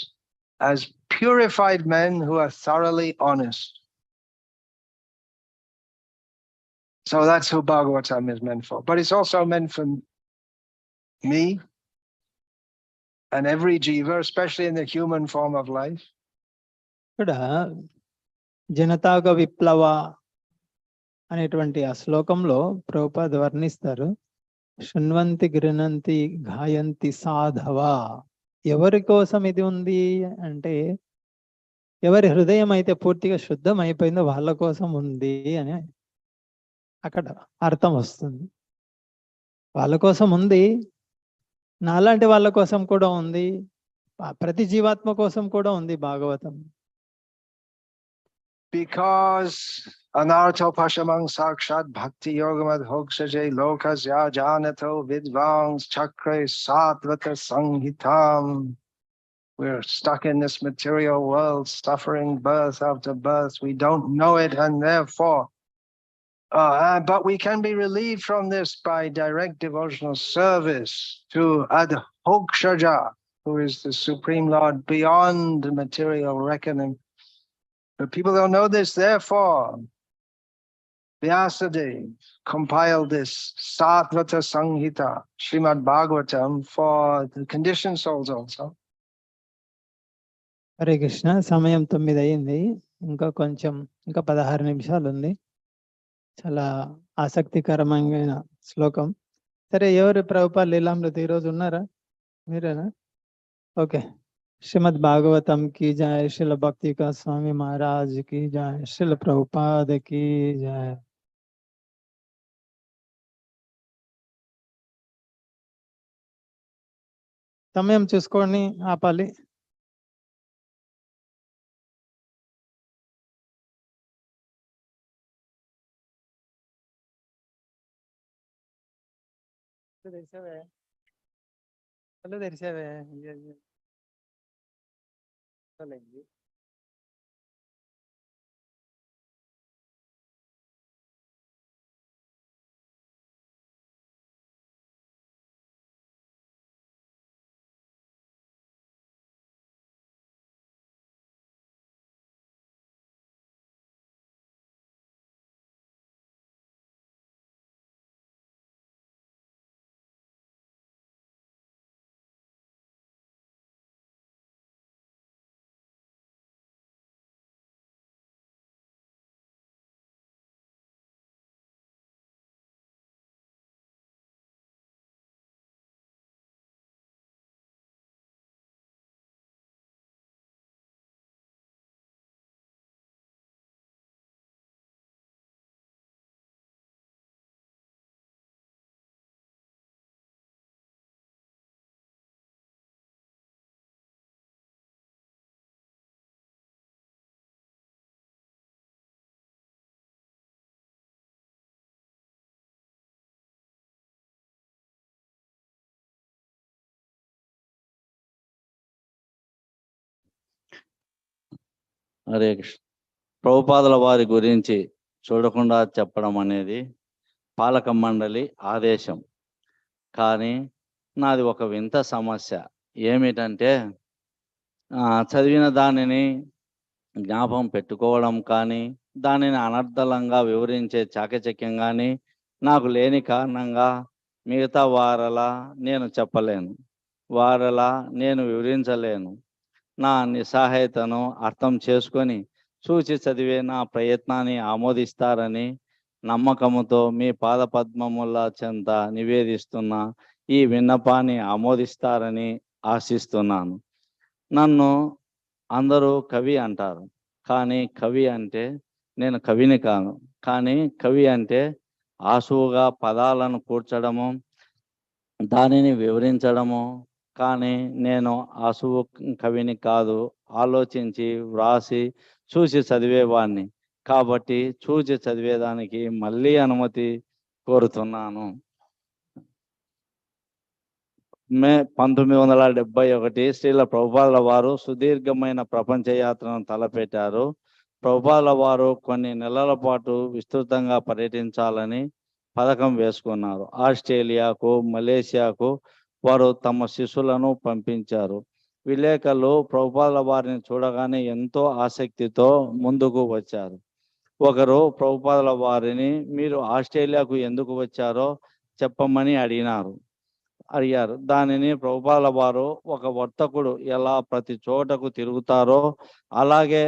as purified men who are thoroughly honest. So that's who Bhagavatam is meant for. But it's also meant for me and every jiva, especially in the human form of life. ఇక్కడ జనతాగ విప్లవ అనేటువంటి ఆ శ్లోకంలో ప్రభుపాద వర్ణిస్తారు. శృణ్వంతి గృణంతి గాయంతి సాధవ. ఎవరి కోసం ఇది ఉంది అంటే ఎవరి హృదయం అయితే పూర్తిగా శుద్ధం అయిపోయిందో వాళ్ళ కోసం ఉంది అని అక్కడ అర్థం వస్తుంది. వాళ్ళ కోసం ఉంది, నాలాంటి వాళ్ళ కోసం కూడా ఉంది, ప్రతి జీవాత్మ కోసం కూడా ఉంది Bhagavatam. Because anartho pashamang sakshat bhakti yogamad hoksaje lokasya janato vidvangs chakre satvata sanghitam. We're stuck in this material world, suffering birth after birth. We don't know it, and therefore, but we can be relieved from this by direct devotional service to Adhokshaja, who is the Supreme Lord beyond material reckoning. But people don't know this, therefore, Vyasadeva compiled this Satvata Sanghita, Srimad Bhagavatam, for the conditioned souls also. Hare Krishna. సమయం 9 అయింది. ఇంకా 16 నిమిషాలు ఉంది. చాలా ఆసక్తికరమైన శ్లోకం. సరే, ఎవరు ప్రభుపాద లీలామృత ఈరోజు ఉన్నారా? మీరేనా? ఓకే. श्रीमद् भागवतम की जय, श्रील भक्ति का स्वामी महाराज की जय, श्रील प्रभुपाद की जय. సమయం చూసుకొని ఆపాలి. కళ్ళు తెరిచావే. హరే కృష్ణ. ప్రభుపాదుల వారి గురించి చూడకుండా చెప్పడం అనేది పాలక మండలి ఆదేశం. కానీ నాది ఒక వింత సమస్య ఏమిటంటే చదివిన దానిని జ్ఞాపకం పెట్టుకోవడం కానీ దానిని అనర్థలంగా వివరించే చాకచక్యం కానీ నాకు లేని కారణంగా మిగతా వారలా నేను చెప్పలేను, వారలా నేను వివరించలేను. నా నిస్సహాయతను అర్థం చేసుకొని చూచి చదివే నా ప్రయత్నాన్ని ఆమోదిస్తారని నమ్మకముతో మీ పాదపద్మముల చెంత నివేదిస్తున్న ఈ విన్నపాన్ని ఆమోదిస్తారని ఆశిస్తున్నాను. నన్ను అందరూ కవి అంటారు, కానీ కవి అంటే నేను కవిని కాను. కానీ కవి అంటే ఆసువుగా పదాలను కూర్చడము, దానిని వివరించడము. కానీ నేను ఆసువు కవిని కాదు, ఆలోచించి వ్రాసి చూసి చదివేవాడిని. కాబట్టి చూసి చదివేదానికి మళ్ళీ అనుమతి కోరుతున్నాను. మే 1971 శ్రీల ప్రభుపాదుల వారు సుదీర్ఘమైన ప్రపంచ యాత్రను తలపెట్టారు. ప్రభుపాదుల వారు కొన్ని నెలల పాటు విస్తృతంగా పర్యటించాలని పథకం వేసుకున్నారు. ఆస్ట్రేలియాకు, మలేషియాకు వారు తమ శిష్యులను పంపించారు. విలేకరులు ప్రభుపాదుల వారిని చూడగానే ఎంతో ఆసక్తితో ముందుకు వచ్చారు. ఒకరు ప్రభుపాదుల వారిని మీరు ఆస్ట్రేలియాకు ఎందుకు వచ్చారో చెప్పమని అడిగారు. దానిని ప్రభుపాదుల వారు ఒక వర్తకుడు ఎలా ప్రతి చోటకు తిరుగుతారో అలాగే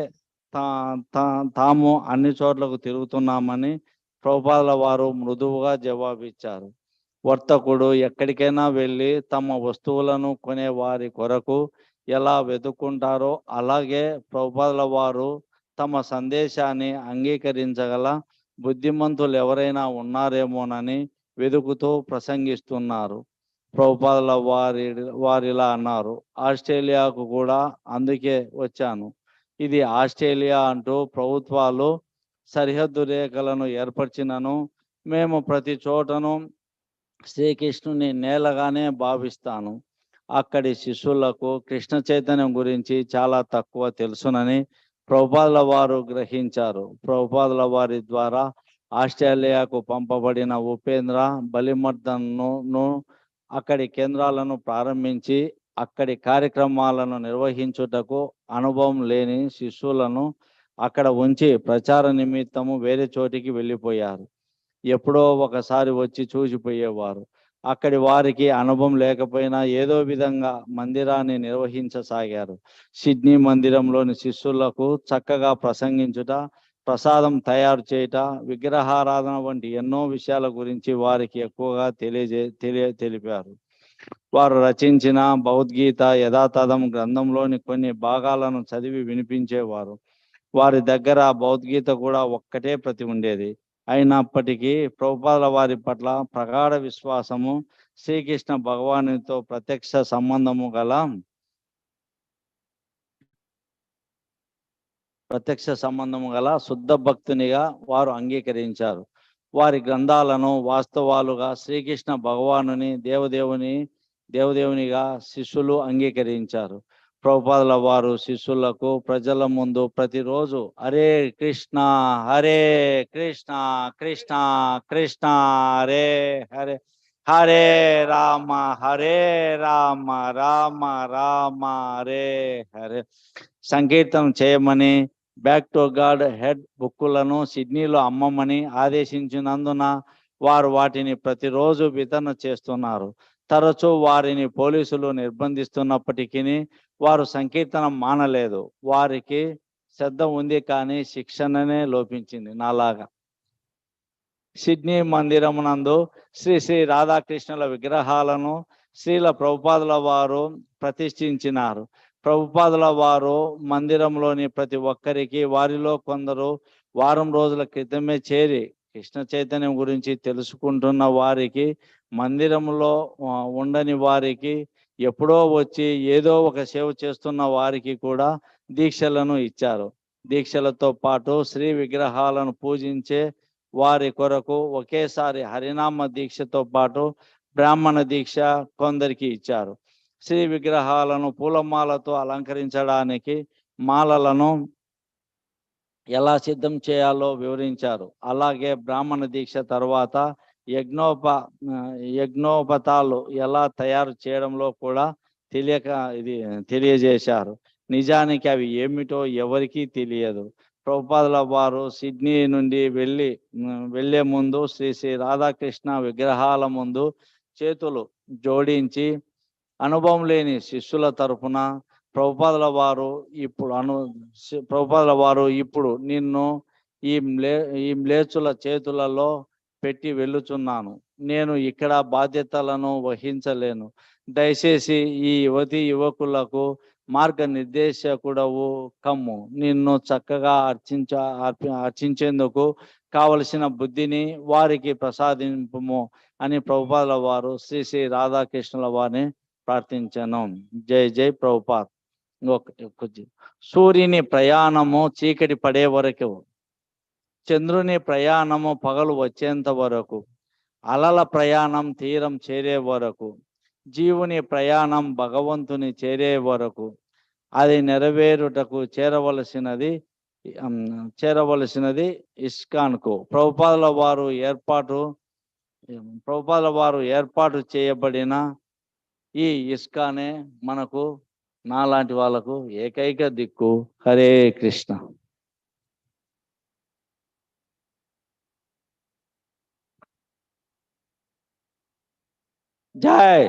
తాము అన్ని చోట్లకు తిరుగుతున్నామని ప్రభుపాదుల వారు మృదువుగా జవాబిచ్చారు. వర్తకుడు ఎక్కడికైనా వెళ్ళి తమ వస్తువులను కొనే వారి కొరకు ఎలా వెతుక్కుంటారో అలాగే ప్రభుపాదుల వారు తమ సందేశాన్ని అంగీకరించగల బుద్ధిమంతులు ఎవరైనా ఉన్నారేమోనని వెతుకుతూ ప్రసంగిస్తున్నారు. ప్రభుపాదుల వారిలా అన్నారు, ఆస్ట్రేలియాకు కూడా అందుకే వచ్చాను. ఇది ఆస్ట్రేలియా అంటూ ప్రభుత్వాలు సరిహద్దు రేఖలను ఏర్పరిచినను మేము ప్రతి చోటను శ్రీకృష్ణుని నేలగానే భావిస్తాను. అక్కడి శిష్యులకు కృష్ణ చైతన్యం గురించి చాలా తక్కువ తెలుసునని ప్రభుపాదుల వారు గ్రహించారు. ప్రభుపాదుల వారి ద్వారా ఆస్ట్రేలియాకు పంపబడిన ఉపేంద్ర బలిమర్దన్ను అక్కడి కేంద్రాలను ప్రారంభించి అక్కడి కార్యక్రమాలను నిర్వహించుటకు అనుభవం లేని శిష్యులను అక్కడ ఉంచి ప్రచార నిమిత్తము వేరే చోటికి వెళ్ళిపోయారు. ఎప్పుడో ఒకసారి వచ్చి చూసిపోయేవారు. అక్కడి వారికి అనుభవం లేకపోయినా ఏదో విధంగా మందిరాన్ని నిర్వహించసాగారు. సిడ్నీ మందిరంలోని శిష్యులకు చక్కగా ప్రసంగించుట, ప్రసాదం తయారు చేయుట, విగ్రహారాధన వంటి ఎన్నో విషయాల గురించి వారికి ఎక్కువగా తెలిపారు. వారు రచించిన భగవద్గీత యథాతథం గ్రంథంలోని కొన్ని భాగాలను చదివి వినిపించేవారు. వారి దగ్గర భగవద్గీత కూడా ఒక్కటే ప్రతి ఉండేది. అయినప్పటికీ ప్రభుపాదుల వారి పట్ల ప్రగాఢ విశ్వాసము, శ్రీకృష్ణ భగవానునితో ప్రత్యక్ష సంబంధము గల శుద్ధ భక్తునిగా వారు అంగీకరించారు. వారి గ్రంథాలను వాస్తవాలుగా శ్రీకృష్ణ భగవానుని దేవదేవుని దేవదేవునిగా శిష్యులు అంగీకరించారు. ప్రభుపాదుల వారు శిష్యులకు ప్రజల ముందు ప్రతిరోజు హరే కృష్ణ కృష్ణ కృష్ణ హరే హరే హరే రామ రామ రామ హరే హరే సంకీర్తనం చేయమని బ్యాక్ టు గాడ్ హెడ్ బుక్కులను సిడ్నీలో అమ్మమని ఆదేశించినందున వారు వాటిని ప్రతిరోజు వితరణ చేస్తున్నారు. తరచూ వారిని పోలీసులు నిర్బంధిస్తున్నప్పటికీ వారు సంకీర్తనం మానలేదు. వారికి శ్రద్ధ ఉంది కానీ శిక్షణనే లోపించింది నాలాగా. సిడ్నీ మందిరమునందు శ్రీ శ్రీ రాధాకృష్ణుల విగ్రహాలను శ్రీల ప్రభుపాదుల వారు ప్రతిష్ఠించినారు. ప్రభుపాదుల వారు మందిరంలోని ప్రతి ఒక్కరికి వారిలో కొందరు వారం రోజుల క్రితమే చేరి కృష్ణ చైతన్యం గురించి తెలుసుకుంటున్న వారికి, మందిరంలో ఉండని వారికి, ఎప్పుడో వచ్చి ఏదో ఒక సేవ చేస్తున్న వారికి కూడా దీక్షలను ఇచ్చారు. దీక్షలతో పాటు శ్రీ విగ్రహాలను పూజించే వారి కొరకు ఒకేసారి హరినామ దీక్షతో పాటు బ్రాహ్మణ దీక్ష కొందరికి ఇచ్చారు. శ్రీ విగ్రహాలను పూలమాలతో అలంకరించడానికి మాలలను ఎలా సిద్ధం చేయాలో వివరించారు. అలాగే బ్రాహ్మణ దీక్ష తర్వాత యజ్ఞోపతాలు ఎలా తయారు చేయడంలో కూడా తెలియజేశారు. నిజానికి అవి ఏమిటో ఎవరికీ తెలియదు. ప్రభుపాదుల వారు సిడ్నీ నుండి వెళ్ళే ముందు శ్రీ శ్రీ రాధాకృష్ణ విగ్రహాల ముందు చేతులు జోడించి అనుభవం లేని శిష్యుల తరపున ప్రభుపాదుల వారు ఇప్పుడు నిన్ను ఈ మ్లేచ్చుల చేతులలో పెట్టి వెళ్ళుచున్నాను. నేను ఇక్కడ బాధ్యతలను వహించలేను. దయచేసి ఈ యువకులకు మార్గనిర్దేశకుడవు కమ్ము. నిన్ను చక్కగా అర్చించేందుకు కావలసిన బుద్ధిని వారికి ప్రసాదింపుము అని ప్రభుపాదుల వారు శ్రీ శ్రీ రాధాకృష్ణుల వారిని ప్రార్థించాను. జై జై ప్రభుపాద్. సూర్యుని ప్రయాణము చీకటి పడే వరకు, చంద్రుని ప్రయాణము పగలు వచ్చేంత వరకు, అలల ప్రయాణం తీరం చేరే వరకు, జీవుని ప్రయాణం భగవంతుని చేరే వరకు, అది నెరవేరుటకు చేరవలసినది ఇస్కాన్కు. ప్రభుపాదుల వారు ఏర్పాటు చేయబడిన ఈ ఇస్కానే మనకు నాలాంటి వాళ్ళకు ఏకైక దిక్కు. హరే కృష్ణ. జై